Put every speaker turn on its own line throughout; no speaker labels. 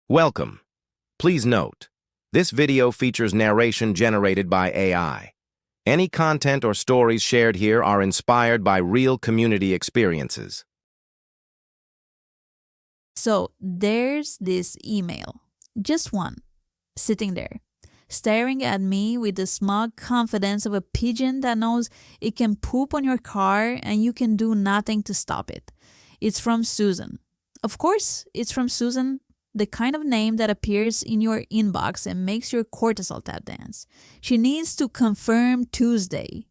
Welcome. Please note, this video features narration generated by AI. Any content or stories shared here are inspired by real community experiences.
So there's this email, just one, sitting there, staring at me with the smug confidence of a pigeon that knows it can poop on your car and you can do nothing to stop it. It's from Susan. Of course, it's from Susan, the kind of name that appears in your inbox and makes your cortisol tap dance. She needs to confirm Tuesday.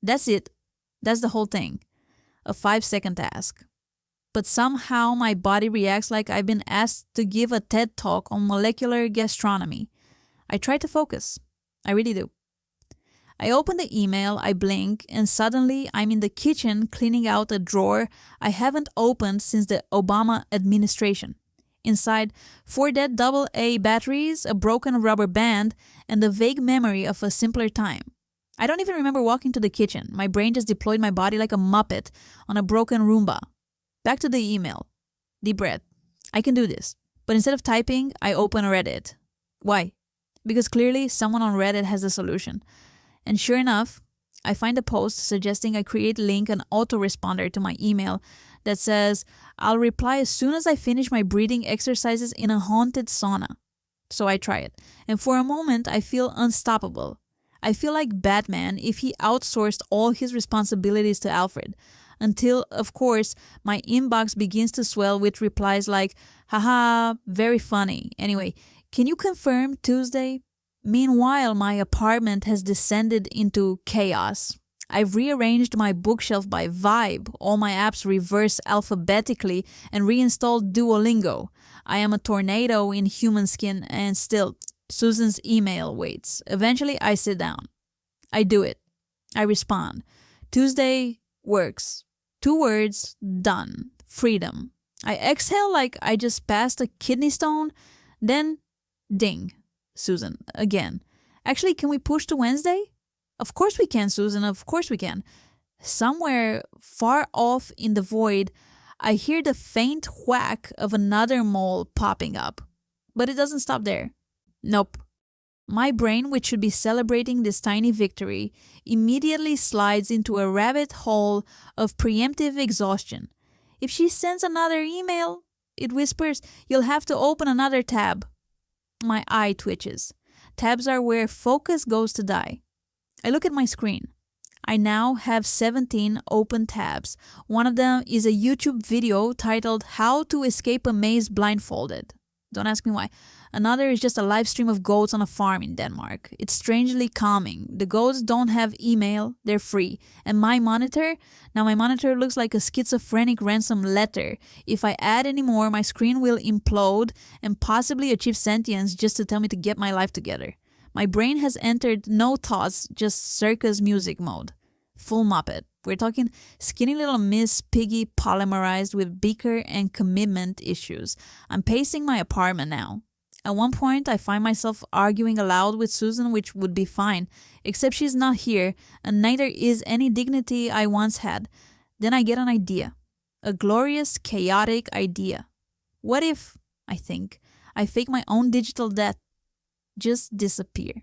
That's it. That's the whole thing. A 5-second task. But somehow my body reacts like I've been asked to give a TED talk on molecular gastronomy. I try to focus. I really do. I open the email, I blink, and suddenly I'm in the kitchen cleaning out a drawer I haven't opened since the Obama administration. Inside, 4 dead AA batteries, a broken rubber band, and the vague memory of a simpler time. I don't even remember walking to the kitchen. My brain just deployed my body like a Muppet on a broken Roomba. Back to the email. Deep breath. I can do this. But instead of typing, I open Reddit. Why? Because clearly someone on Reddit has a solution. And sure enough, I find a post suggesting I link an autoresponder to my email that says, I'll reply as soon as I finish my breathing exercises in a haunted sauna. So I try it. And for a moment, I feel unstoppable. I feel like Batman if he outsourced all his responsibilities to Alfred. Until, of course, my inbox begins to swell with replies like, haha, very funny. Anyway, can you confirm Tuesday? Meanwhile, my apartment has descended into chaos. I've rearranged my bookshelf by vibe, all my apps reverse alphabetically, and reinstalled Duolingo. I am a tornado in human skin, and still, Susan's email waits. Eventually, I sit down. I do it. I respond. Tuesday works. 2 words, done. Freedom. I exhale like I just passed a kidney stone, then ding. Susan, again. Actually, can we push to Wednesday? Of course we can, Susan, of course we can. Somewhere far off in the void, I hear the faint whack of another mole popping up. But it doesn't stop there. Nope. My brain, which should be celebrating this tiny victory, immediately slides into a rabbit hole of preemptive exhaustion. If she sends another email, it whispers, you'll have to open another tab. My eye twitches. Tabs are where focus goes to die. I look at my screen. I now have 17 open tabs. One of them is a YouTube video titled How to Escape a Maze Blindfolded. Don't ask me why. Another is just a live stream of goats on a farm in Denmark. It's strangely calming. The goats don't have email, they're free. And my monitor looks like a schizophrenic ransom letter. If I add any more, my screen will implode and possibly achieve sentience just to tell me to get my life together. My brain has entered no thoughts, just circus music mode. Full Muppet. We're talking skinny little Miss Piggy polymerized with beaker and commitment issues. I'm pacing my apartment now. At one point, I find myself arguing aloud with Susan, which would be fine, except she's not here, and neither is any dignity I once had. Then I get an idea. A glorious, chaotic idea. What if, I think, I fake my own digital death? Just disappear.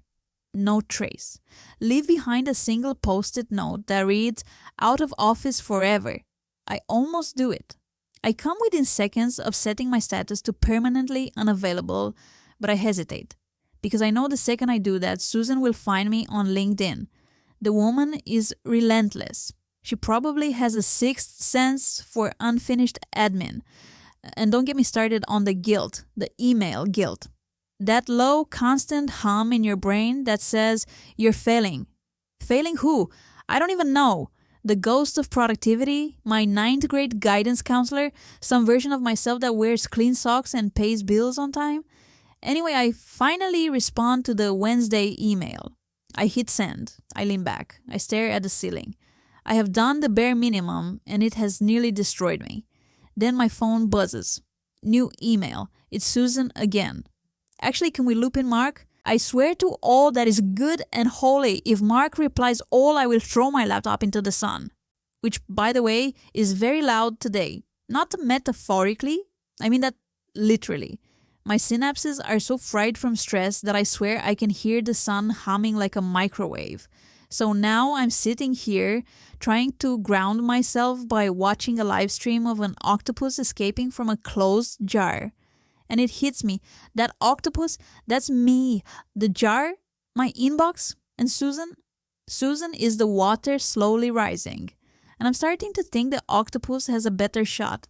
No trace. Leave behind a single post-it note that reads, out of office forever. I almost do it. I come within seconds of setting my status to permanently unavailable, but I hesitate. Because I know the second I do that, Susan will find me on LinkedIn. The woman is relentless. She probably has a 6th sense for unfinished admin. And don't get me started on the guilt, the email guilt. That low, constant hum in your brain that says you're failing. Failing who? I don't even know. The ghost of productivity, my 9th grade guidance counselor, some version of myself that wears clean socks and pays bills on time. Anyway, I finally respond to the Wednesday email. I hit send. I lean back. I stare at the ceiling. I have done the bare minimum and it has nearly destroyed me. Then my phone buzzes. New email. It's Susan again. Actually, can we loop in Mark? I swear to all that is good and holy, if Mark replies all, I will throw my laptop into the sun. Which, by the way, is very loud today. Not metaphorically, I mean that literally. My synapses are so fried from stress that I swear I can hear the sun humming like a microwave. So now I'm sitting here trying to ground myself by watching a live stream of an octopus escaping from a closed jar. And it hits me. That octopus, that's me. The jar, my inbox, and Susan? Susan is the water slowly rising. And I'm starting to think the octopus has a better shot.